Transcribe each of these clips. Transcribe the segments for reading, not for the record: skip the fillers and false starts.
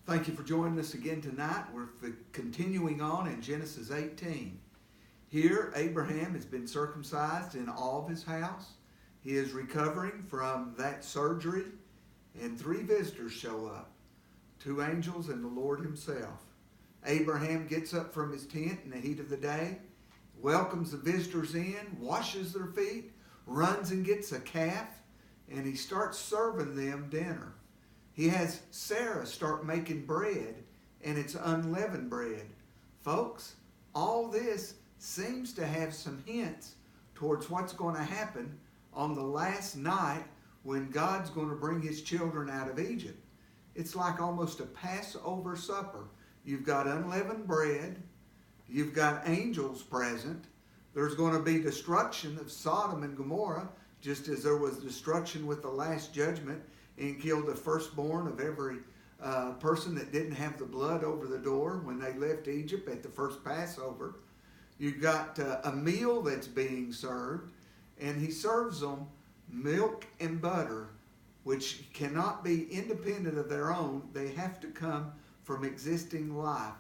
Thank you for joining us again tonight. We're continuing on in Genesis 18. Here, Abraham has been circumcised in all of his house. He is recovering from that surgery, and three visitors show up, two angels and the Lord himself. Abraham gets up from his tent in the heat of the day, welcomes the visitors in, washes their feet, runs and gets a calf, and he starts serving them dinner. He has Sarah start making bread, and it's unleavened bread. Folks, all this seems to have some hints towards what's going to happen on the last night when God's going to bring his children out of Egypt. It's like almost a Passover supper. You've got unleavened bread. You've got angels present. There's going to be destruction of Sodom and Gomorrah, just as there was destruction with the last judgment and killed the firstborn of every person that didn't have the blood over the door when they left Egypt at the first Passover. You've got a meal that's being served, and he serves them milk and butter, which cannot be independent of their own. They have to come from existing life.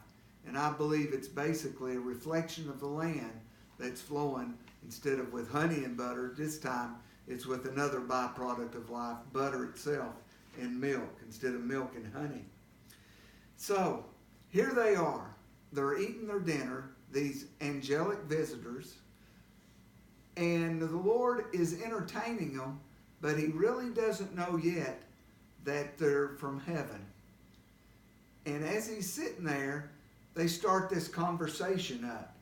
And I believe it's basically a reflection of the land that's flowing. Instead of with honey and butter, this time it's with another byproduct of life, butter itself and milk instead of milk and honey. So here they are. They're eating their dinner, these angelic visitors, and the Lord is entertaining them, but he really doesn't know yet that they're from heaven. And as he's sitting there, they start this conversation up.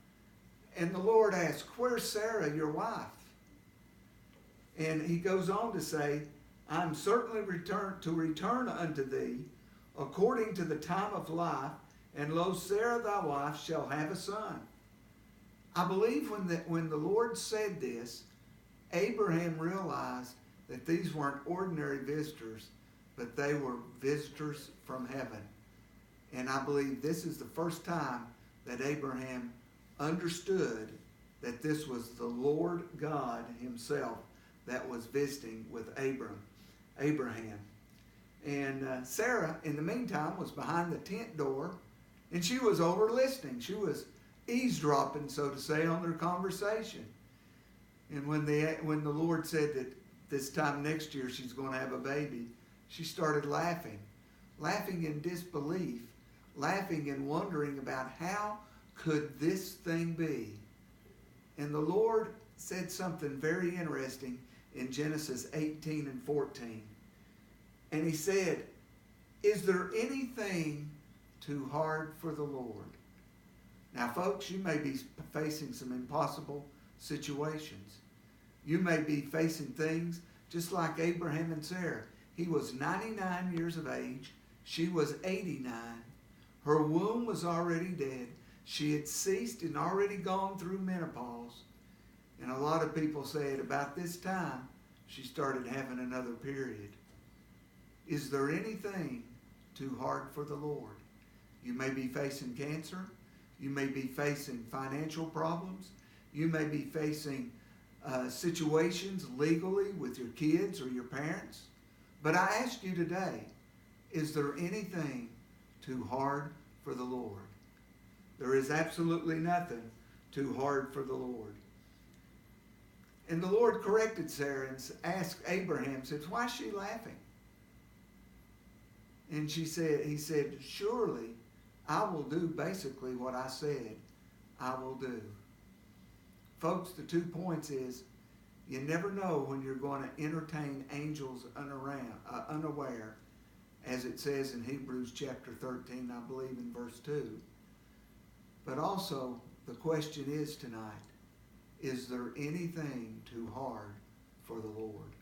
And the Lord asks, "Where's Sarah, your wife?" And he goes on to say, "I'm certainly to return unto thee according to the time of life, and lo, Sarah thy wife shall have a son." I believe when the Lord said this, Abraham realized that these weren't ordinary visitors, but they were visitors from heaven. And I believe this is the first time that Abraham understood that this was the Lord God himself that was visiting with Abraham. And Sarah, in the meantime, was behind the tent door, and she was over listening. She was eavesdropping, so to say, on their conversation. And when the Lord said that this time next year she's going to have a baby, she started laughing in disbelief, laughing and wondering about how could this thing be. And the Lord said something very interesting in Genesis 18 and 14. And he said, "Is there anything too hard for the Lord?" Now, folks, you may be facing some impossible situations. You may be facing things just like Abraham and Sarah. He was 99 years of age. She was 89. Her womb was already dead. She had ceased and already gone through menopause. And a lot of people say at about this time, she started having another period. Is there anything too hard for the Lord? You may be facing cancer. You may be facing financial problems. You may be facing situations legally with your kids or your parents. But I ask you today, is there anything too hard for the Lord? There is absolutely nothing too hard for the Lord. And the Lord corrected Sarah and asked Abraham, said, "Why is she laughing?" And he said, "Surely I will do basically what I said I will do." Folks, the 2 points is, you never know when you're going to entertain angels unaware, as it says in Hebrews chapter 13, I believe in verse 2. But also, the question is tonight, is there anything too hard for the Lord?